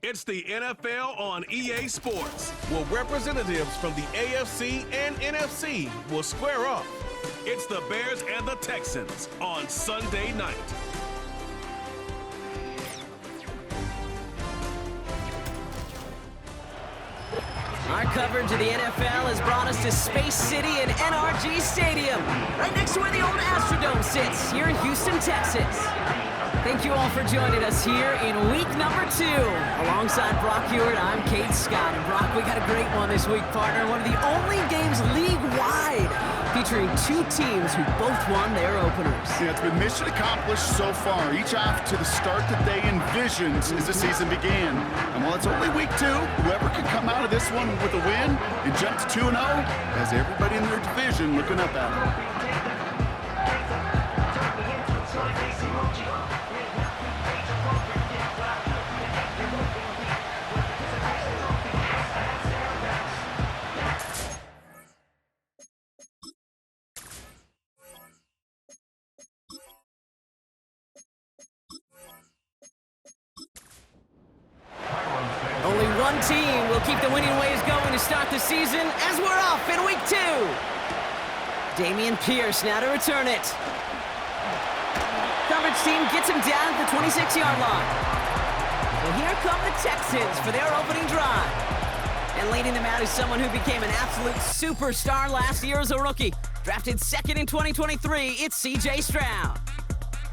It's the NFL on EA Sports, where representatives from the AFC and NFC will square off. It's the Bears and the Texans on Sunday night. Our coverage of the NFL has brought us to Space City and NRG Stadium, right next to where the old Astrodome sits, here in Houston, Texas. Thank you all for joining us here in week number 2. Alongside Brock Hewitt, I'm Kate Scott. And Brock, we got a great one this week, partner. One of the only games league-wide featuring 2 teams who both won their openers. Yeah, it's been mission accomplished so far, each off to the start that they envisioned as the season began. And while it's only week 2, whoever can come out of this one with a win and jump to 2-0 has everybody in their division looking up at them. Only one team will keep the winning ways going to start the season as we're off in week 2. Dameon Pierce now to return it. Coverage team gets him down at the 26-yard line. Well, here come the Texans for their opening drive. And leading them out is someone who became an absolute superstar last year as a rookie. Drafted 2nd in 2023, it's C.J. Stroud.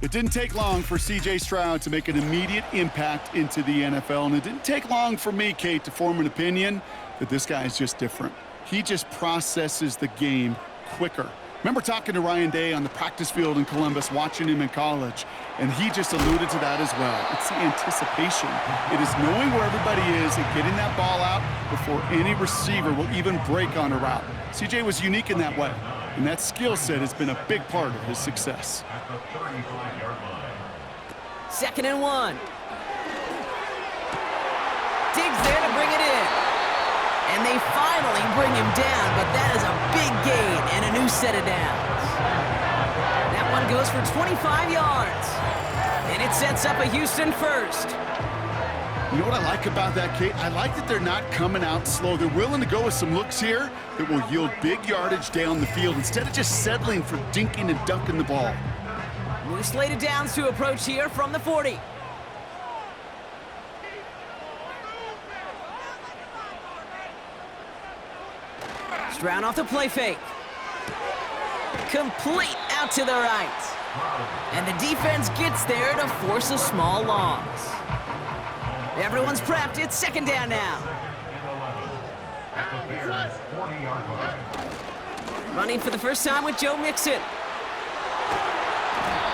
It didn't take long for C.J. Stroud to make an immediate impact into the NFL, and it didn't take long for me, Kate, to form an opinion that this guy is just different. He just processes the game quicker. Remember talking to Ryan Day on the practice field in Columbus, watching him in college, and he just alluded to that as well. It's the anticipation. It is knowing where everybody is and getting that ball out before any receiver will even break on a route. C.J. was unique in that way, and that skill set has been a big part of his success. 2nd and 1. Diggs there to bring it in. And they finally bring him down, but that is a big gain and a new set of downs. That one goes for 25 yards. And it sets up a Houston first. You know what I like about that, Kate? I like that they're not coming out slow. They're willing to go with some looks here that will yield big yardage down the field instead of just settling for dinking and dunking the ball. New slate of downs to approach here from the 40. Stroud off the play fake. Complete out to the right. And the defense gets there to force a small loss. Everyone's prepped. It's 2nd down now. Running for the first time with Joe Mixon.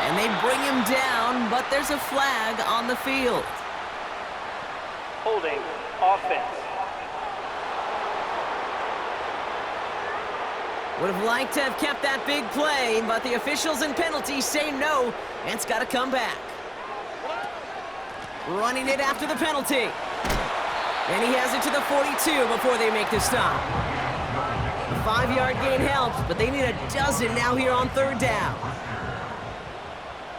And they bring him down, but there's a flag on the field. Holding offense. Would have liked to have kept that big play, but the officials and penalties say no, and it's got to come back. Running it after the penalty. And he has it to the 42 before they make the stop. A 5-yard gain helps, but they need a dozen now here on 3rd down.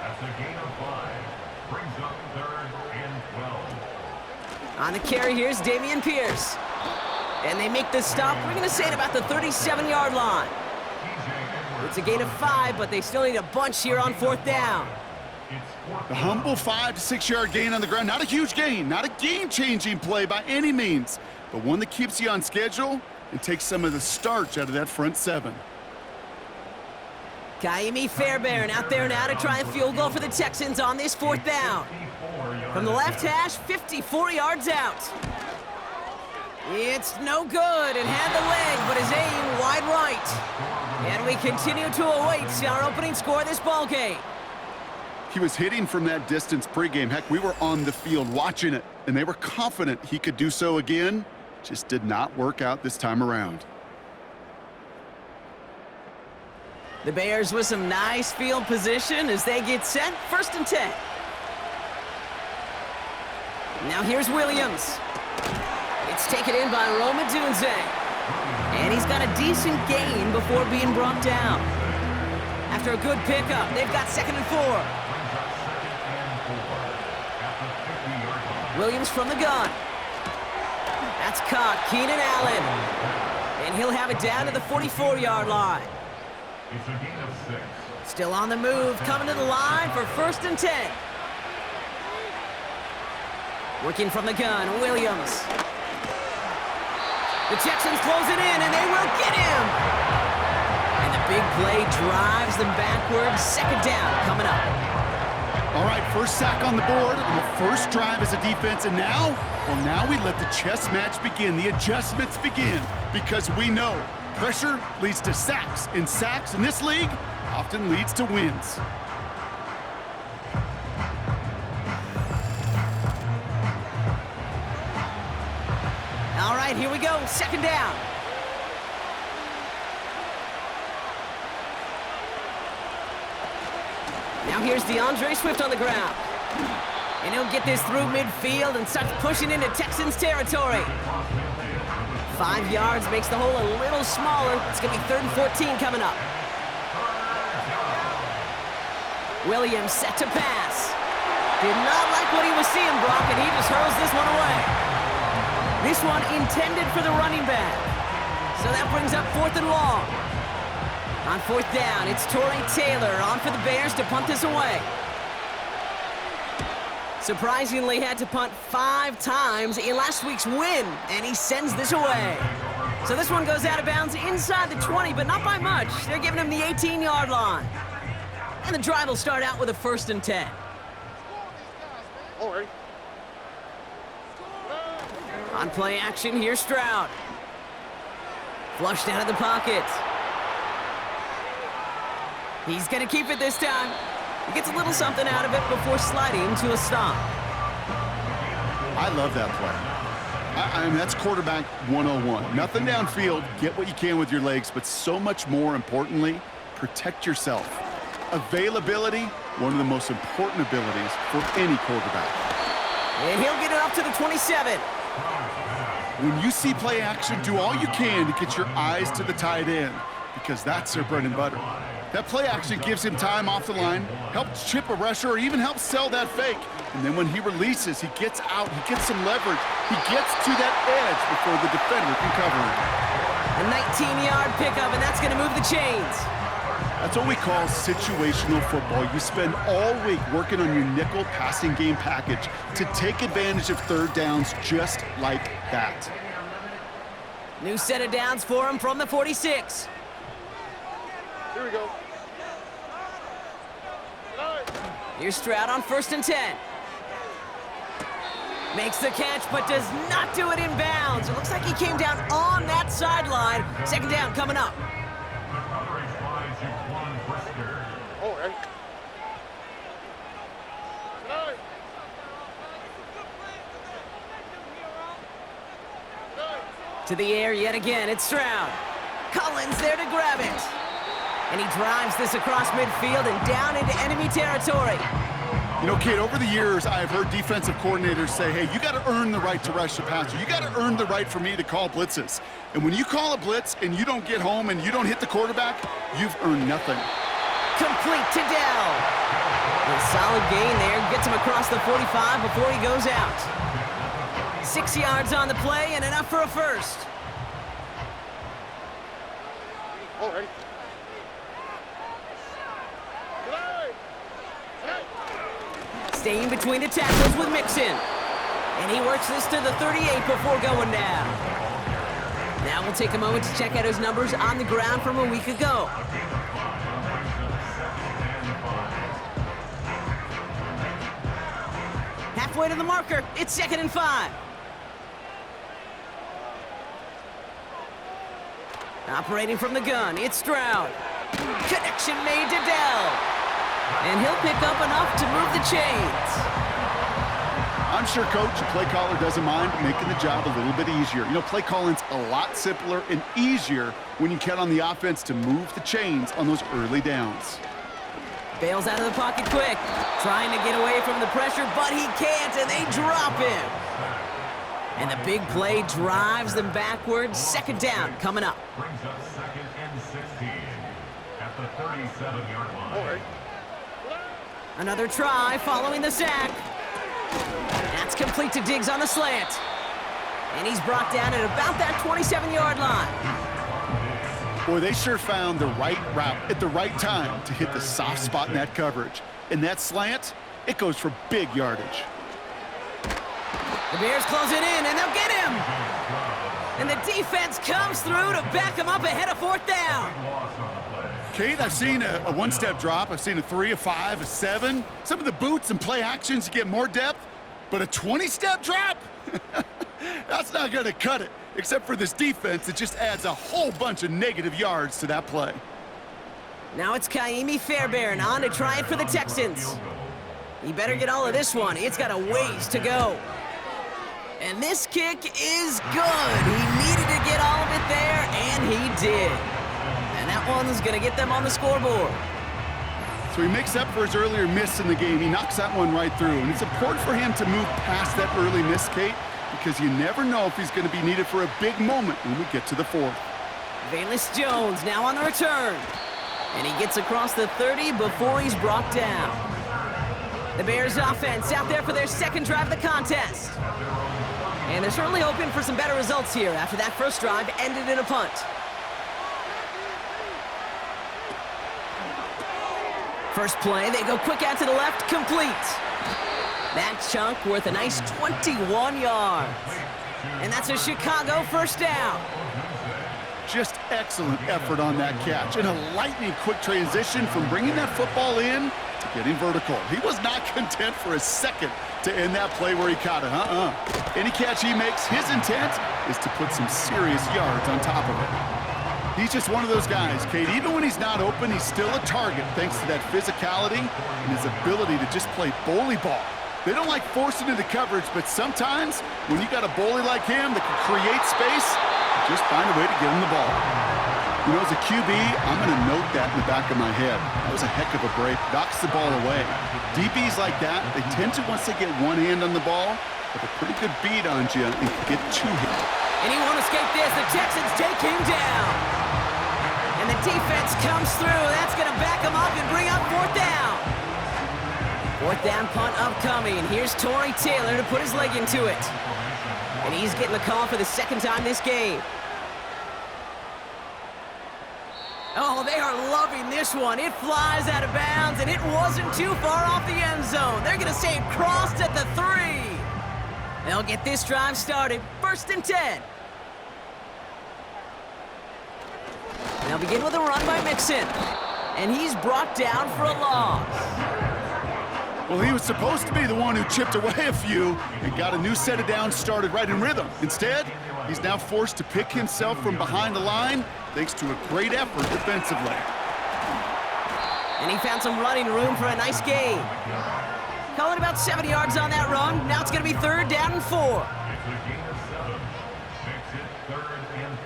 That's a gain of 5. Brings up 3rd and 12. On the carry, here's Dameon Pierce. And they make the stop, we're going to say, at about the 37-yard line. It's a gain of 5, but they still need a bunch here on 4th down. The humble 5 to 6 yard gain on the ground. Not a huge gain, not a game-changing play by any means, but one that keeps you on schedule and takes some of the starch out of that front 7. Kaimi Fairbairn out there now to try a field goal for the Texans on this 4th down. From the left hash, 54 yards out. It's no good. It had the leg, but his aim wide right. And we continue to await our opening score of this ballgame. He was hitting from that distance pregame. Heck, we were on the field watching it, and they were confident he could do so again. Just did not work out this time around. The Bears with some nice field position as they get set. 1st and 10. Now here's Williams. It's taken in by Roma Dunze. And he's got a decent gain before being brought down. After a good pickup, they've got 2nd and 4. Williams from the gun. That's caught. Keenan Allen. And he'll have it down to the 44-yard line. It's a gain of 6. Still on the move, coming to the line for 1st and 10. Working from the gun, Williams. The Texans close it in, and they will get him. And the big play drives them backwards. 2nd down coming up. All right, first sack on the board on the first drive as a defense, and now we let the chess match begin, the adjustments begin, because we know pressure leads to sacks, and sacks in this league often leads to wins. All right, here we go, 2nd down. Now here's DeAndre Swift on the ground. And he'll get this through midfield and starts pushing into Texans territory. 5 yards makes the hole a little smaller. It's going to be 3rd and 14 coming up. Williams set to pass. Did not like what he was seeing, Brock, and he just hurls this one away. This one intended for the running back. So that brings up 4th and long. On 4th down, it's Torrey Taylor on for the Bears to punt this away. Surprisingly had to punt 5 times in last week's win, and he sends this away. So this one goes out of bounds inside the 20, but not by much. They're giving him the 18-yard line. And the drive will start out with a 1st and 10. On play action, here's Stroud. Flushed out of the pocket. He's going to keep it this time. He gets a little something out of it before sliding to a stop. I love that play. I mean, that's quarterback 101. Nothing downfield, get what you can with your legs, but so much more importantly, protect yourself. Availability, one of the most important abilities for any quarterback. And he'll get it up to the 27. When you see play action, do all you can to get your eyes to the tight end, because that's their bread and butter. That play action gives him time off the line, helps chip a rusher, or even helps sell that fake. And then when he releases, he gets out, he gets some leverage. He gets to that edge before the defender can cover him. A 19-yard pickup, and that's going to move the chains. That's what we call situational football. You spend all week working on your nickel passing game package to take advantage of 3rd downs just like that. New set of downs for him from the 46. Here we go. Here's Stroud on 1st and 10. Makes the catch, but does not do it in bounds. It looks like he came down on that sideline. 2nd down coming up. To the air yet again, it's Stroud. Collins there to grab it. And he drives this across midfield and down into enemy territory. You know, Kate, over the years, I've heard defensive coordinators say, hey, you got to earn the right to rush the passer. You got to earn the right for me to call blitzes. And when you call a blitz and you don't get home and you don't hit the quarterback, you've earned nothing. Complete to Dell. A solid gain there. Gets him across the 45 before he goes out. 6 yards on the play and enough for a first. All right. Staying between the tackles with Mixon. And he works this to the 38 before going down. Now we'll take a moment to check out his numbers on the ground from a week ago. Halfway to the marker, it's 2nd and 5. Operating from the gun, it's Stroud. Connection made to Dell. And he'll pick up enough to move the chains. I'm sure, Coach, the play caller doesn't mind making the job a little bit easier. You know, play calling's a lot simpler and easier when you count on the offense to move the chains on those early downs. Bails out of the pocket quick, trying to get away from the pressure, but he can't, and they drop him. And the big play drives them backwards. 2nd down coming up. Brings up 2nd and 16 at the 37-yard line. All right. Another try following the sack. That's complete to Diggs on the slant. And he's brought down at about that 27-yard line. Boy, they sure found the right route at the right time to hit the soft spot in that coverage. And that slant, it goes for big yardage. The Bears close it in, and they'll get him. And the defense comes through to back him up ahead of 4th down. Kate, I've seen a one-step drop. I've seen a 3, a 5, a 7. Some of the boots and play actions to get more depth. But a 20-step drop? That's not going to cut it. Except for this defense, it just adds a whole bunch of negative yards to that play. Now it's Kaimi Fairbairn on to try it for the Texans. He better get all of this one. It's got a ways to go. And this kick is good. He needed to get all of it there, and he did. And that one's going to get them on the scoreboard. So he makes up for his earlier miss in the game. He knocks that one right through. And it's important for him to move past that early miss, Kate, because you never know if he's going to be needed for a big moment when we get to the 4th. Velus Jones now on the return. And he gets across the 30 before he's brought down. The Bears offense out there for their second drive of the contest. And they're certainly hoping for some better results here after that first drive ended in a punt. First play, they go quick out to the left, complete. That chunk worth a nice 21 yards. And that's a Chicago first down. Just excellent effort on that catch. And a lightning quick transition from bringing that football in to getting vertical. He was not content for a second to end that play where he caught it. Any catch he makes, his intent is to put some serious yards on top of it. He's just one of those guys, Kate. Even when he's not open, he's still a target thanks to that physicality and his ability to just play bully ball. They don't like forcing into coverage, but sometimes when you got a bully like him that can create space, just find a way to get him the ball. You know, as a QB, I'm going to note that in the back of my head. That was a heck of a break. Knocks the ball away. DBs like that, they tend to, once they get one hand on the ball, have a pretty good beat on you and can get two hands. And he won't escape this. The Texans take him down. And the defense comes through. That's going to back him up and bring up 4th down. 4th down punt upcoming. Here's Torrey Taylor to put his leg into it. And he's getting the call for the second time this game. Oh, they are loving this one. It flies out of bounds, and it wasn't too far off the end zone. They're going to say it crossed at the 3. They'll get this drive started. 1st and 10. They'll begin with a run by Mixon. And he's brought down for a loss. Well, he was supposed to be the one who chipped away a few and got a new set of downs started right in rhythm. Instead, he's now forced to pick himself from behind the line thanks to a great effort defensively. And he found some running room for a nice gain. Calling about 70 yards on that run. Now it's going to be 3rd down and 4. It's a gain of 7. Makes it 3rd and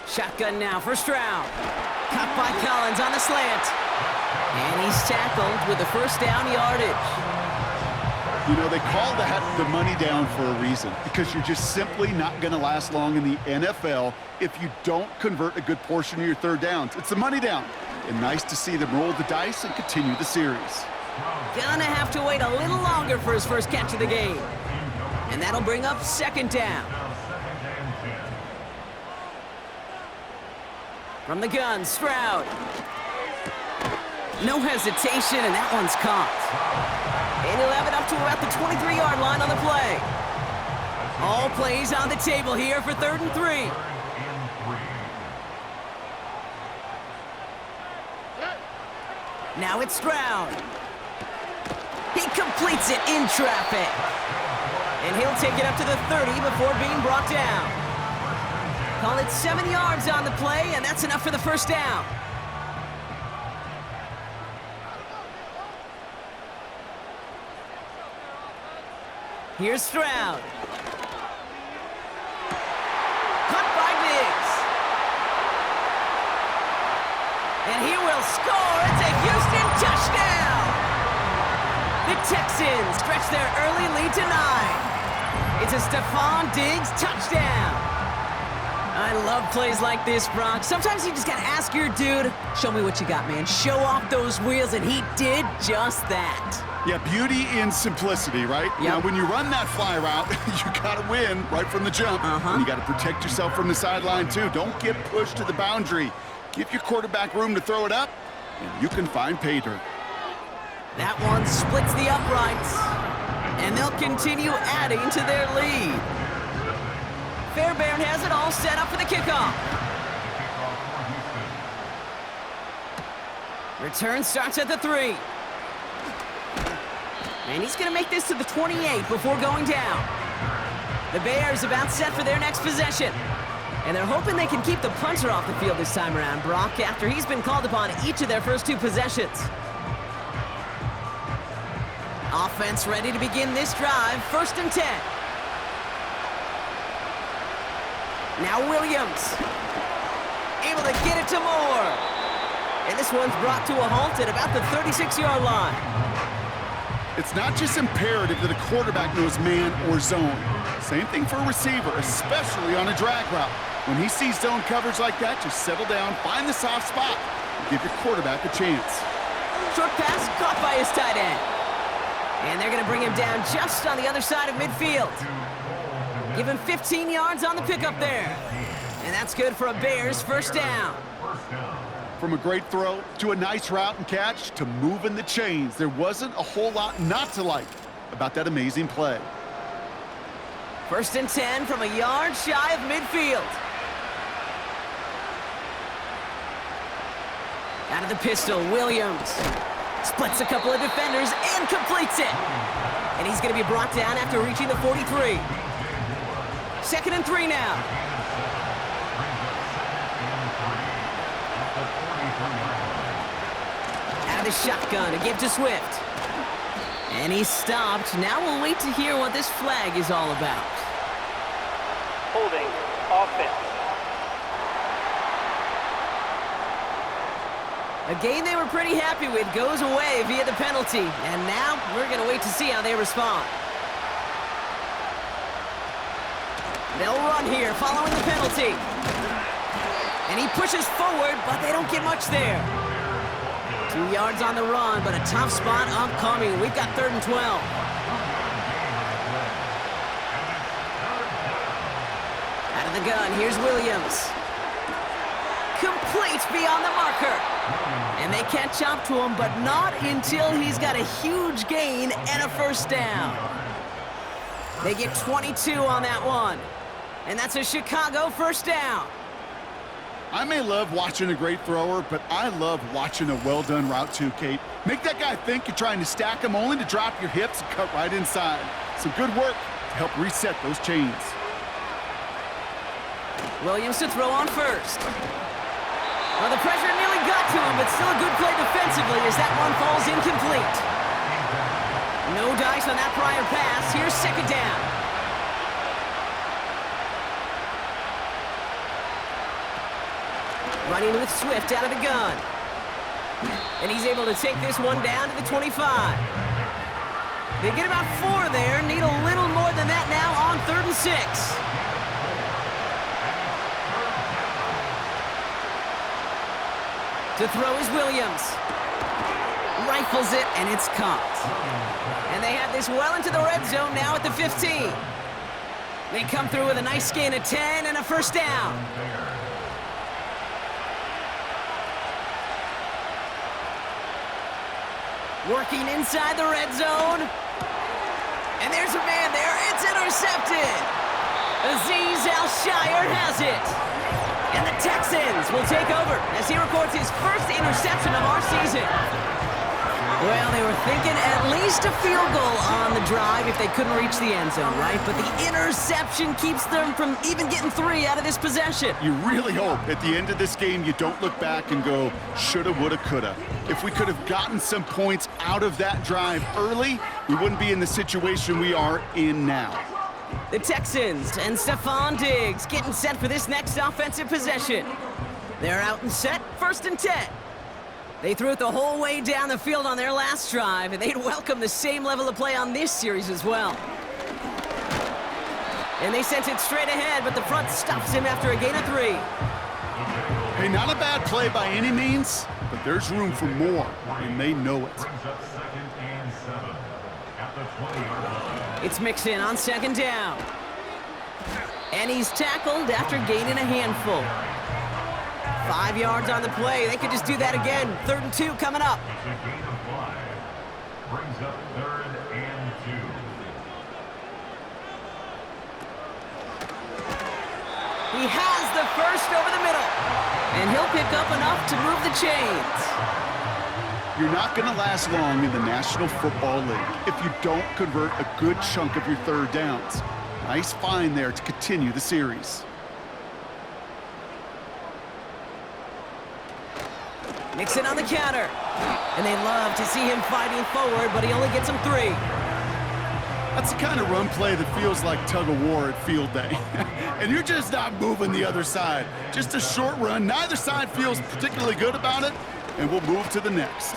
4. Shotgun now for Stroud. Caught by Collins on the slant. And he's tackled with the first down yardage. You know, they call that the money down for a reason, because you're just simply not going to last long in the NFL if you don't convert a good portion of your 3rd downs. It's the money down. And nice to see them roll the dice and continue the series. Gonna have to wait a little longer for his first catch of the game. And that'll bring up 2nd down. From the gun, Stroud. No hesitation, and that one's caught. And he'll have it up to about the 23-yard line on the play. All plays on the table here for 3rd and 3. Now it's Stroud. He completes it in traffic. And he'll take it up to the 30 before being brought down. Call it 7 yards on the play, and that's enough for the first down. Here's Stroud. Cut by Diggs. And he will score. It's a Houston touchdown. The Texans stretch their early lead to 9. It's a Stephon Diggs touchdown. I love plays like this, Brock. Sometimes you just gotta ask your dude, show me what you got, man. Show off those wheels, and he did just that. Yeah, beauty in simplicity, right? Yep. Now, when you run that fly route, you gotta win right from the jump. And you gotta protect yourself from the sideline, too. Don't get pushed to the boundary. Give your quarterback room to throw it up, and you can find pay dirt. That one splits the uprights, and they'll continue adding to their lead. Fairbairn has it all set up for the kickoff. Return starts at the 3. And he's going to make this to the 28 before going down. The Bears about set for their next possession. And they're hoping they can keep the punter off the field this time around, Brock, after he's been called upon each of their first 2 possessions. Offense ready to begin this drive, 1st and 10. Now Williams, able to get it to Moore. And this one's brought to a halt at about the 36-yard line. It's not just imperative that a quarterback knows man or zone. Same thing for a receiver, especially on a drag route. When he sees zone coverage like that, just settle down, find the soft spot, and give your quarterback a chance. Short pass caught by his tight end. And they're going to bring him down just on the other side of midfield. Give him 15 yards on the pickup there. And that's good for a Bears 1st down. From a great throw to a nice route and catch to moving the chains, there wasn't a whole lot not to like about that amazing play. 1st and 10 from a yard shy of midfield. Out of the pistol, Williams splits a couple of defenders and completes it. And he's going to be brought down after reaching the 43. 2nd and 3 now. Out of the shotgun, a give to Swift. And he's stopped. Now we'll wait to hear what this flag is all about. Holding offense. A game they were pretty happy with goes away via the penalty. And now we're going to wait to see how they respond. They'll run here following the penalty. And he pushes forward, but they don't get much there. 2 yards on the run, but a tough spot upcoming. We've got 3rd and 12. Out of the gun, here's Williams. Complete beyond the marker. And they catch up to him, but not until he's got a huge gain and a 1st down. They get 22 on that one. And that's a Chicago 1st down. I may love watching a great thrower, but I love watching a well-done route too, Kate. Make that guy think you're trying to stack him only to drop your hips and cut right inside. Some good work to help reset those chains. Williams to throw on 1st. Well, the pressure nearly got to him, but still a good play defensively as that one falls incomplete. No dice on that prior pass. Here's 2nd down. Running with Swift out of the gun. And he's able to take this one down to the 25. They get about 4 there. Need a little more than that now on 3rd and 6. To throw is Williams. Rifles it, and it's caught. And they have this well into the red zone now at the 15. They come through with a nice gain of 10 and a 1st down. Working inside the red zone. And there's a man there. It's intercepted. Azeez Al-Shire has it. And the Texans will take over as he records his 1st interception of our season. Well, they were thinking at least a field goal on the drive if they couldn't reach the end zone, right? But the interception keeps them from even getting 3 out of this possession. You really hope at the end of this game you don't look back and go, shoulda, woulda, coulda. If we could have gotten some points out of that drive early, we wouldn't be in the situation we are in now. The Texans and Stephon Diggs getting set for this next offensive possession. They're out and set, 1st and 10. They threw it the whole way down the field on their last drive, and they'd welcome the same level of play on this series as well. And they sent it straight ahead, but the front stops him after a gain of 3. Hey, not a bad play by any means, but there's room for more, and they know it. Brings up 2nd and 7 at the 20-yard line. It's Mixon on 2nd down. And he's tackled after gaining a handful. 5 yards on the play. They could just do that again. 3rd and 2 coming up. It's a gain of 5. Brings up 3rd and 2. He has the first over the middle. And he'll pick up enough to move the chains. You're not going to last long in the National Football League if you don't convert a good chunk of your 3rd downs. Nice find there to continue the series. Mixon on the counter. And they love to see him fighting forward, but he only gets him 3. That's the kind of run play that feels like tug-of-war at field day. And you're just not moving the other side. Just a short run. Neither side feels particularly good about it, and we'll move to the next.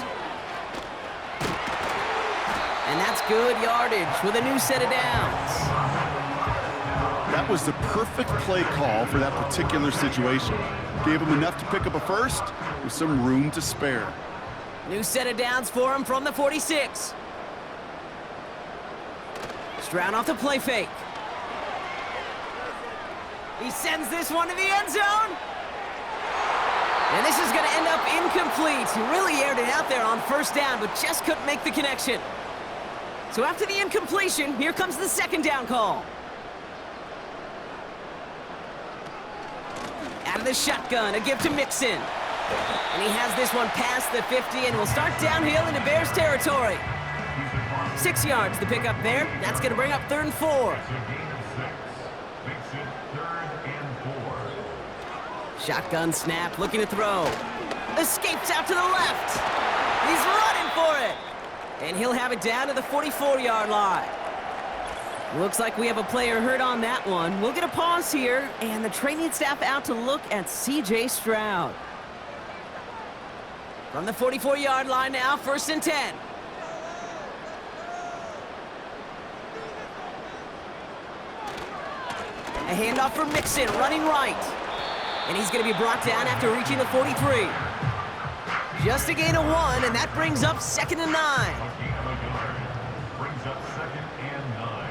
And that's good yardage with a new set of downs. That was the perfect play call for that particular situation. Gave him enough to pick up a first with some room to spare. New set of downs for him from the 46. Stroud off the play fake. He sends this one to the end zone. And this is going to end up incomplete. He really aired it out there on 1st down, but just couldn't make the connection. So after the incompletion, here comes the 2nd down call. Out of the shotgun, a give to Mixon. And he has this one past the 50 and will start downhill into Bears territory. 6 yards the pickup there. That's going to bring up 3rd and 4. It's a gain of 6. Makes it 3rd and 4. Shotgun snap, looking to throw. Escapes out to the left. He's running for it. And he'll have it down to the 44-yard line. Looks like we have a player hurt on that one. We'll get a pause here, and the training staff out to look at C.J. Stroud. From the 44-yard line now, 1st and 10. A handoff for Mixon, running right. And he's going to be brought down after reaching the 43. Just a gain of 1, and that brings up 2nd and 9. Brings up 2nd and 9.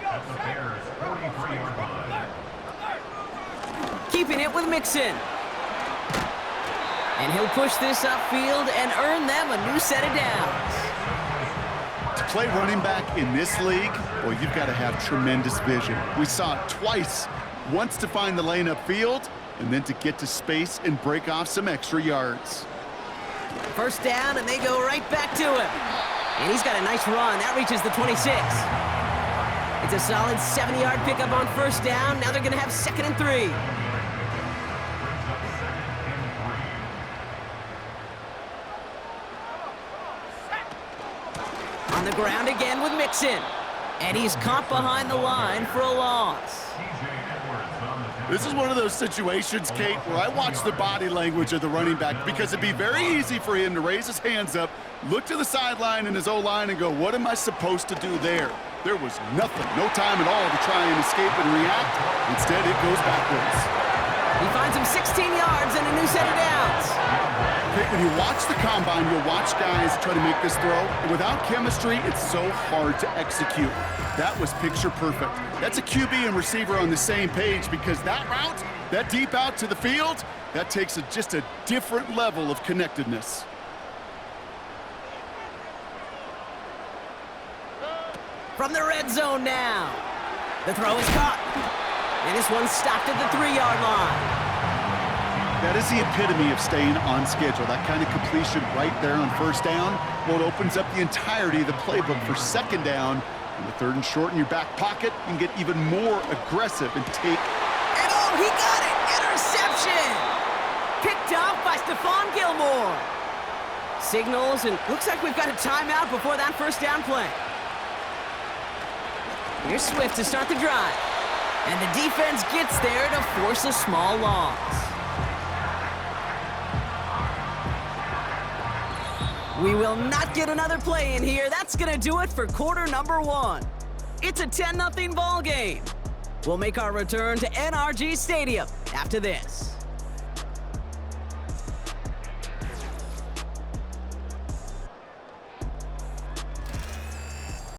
At the Bears' 43-yard line. Keeping it with Mixon. And he'll push this upfield and earn them a new set of downs. To play running back in this league, boy, you've got to have tremendous vision. We saw it twice. Once to find the lane upfield, and then to get to space and break off some extra yards. 1st down, and they go right back to him. And he's got a nice run. That reaches the 26. It's a solid 70-yard pickup on 1st down. Now they're going to have 2nd and 3. On the ground again with Mixon. And he's caught behind the line for a loss. This is one of those situations, Kate, where I watch the body language of the running back because it'd be very easy for him to raise his hands up, look to the sideline in his O-line and go, what am I supposed to do there? There was nothing, no time at all to try and escape and react. Instead, it goes backwards. He finds him 16 yards and a new set of downs. Kate, when you watch the combine, you'll watch guys try to make this throw. And without chemistry, it's so hard to execute. That was picture perfect. That's a QB and receiver on the same page because that route, that deep out to the field, that takes just a different level of connectedness. From the red zone now. The throw is caught. And this one's stopped at the 3-yard line. That is the epitome of staying on schedule. That kind of completion right there on 1st down. Well, it opens up the entirety of the playbook for 2nd down. And the 3rd and short in your back pocket, you can get even more aggressive and take. And oh, he got it! Interception! Picked off by Stephon Gilmore. Signals, and looks like we've got a timeout before that 1st down play. Here's Swift to start the drive. And the defense gets there to force a small loss. We will not get another play in here. That's going to do it for quarter number 1. It's a 10-0 ball game. We'll make our return to NRG Stadium after this.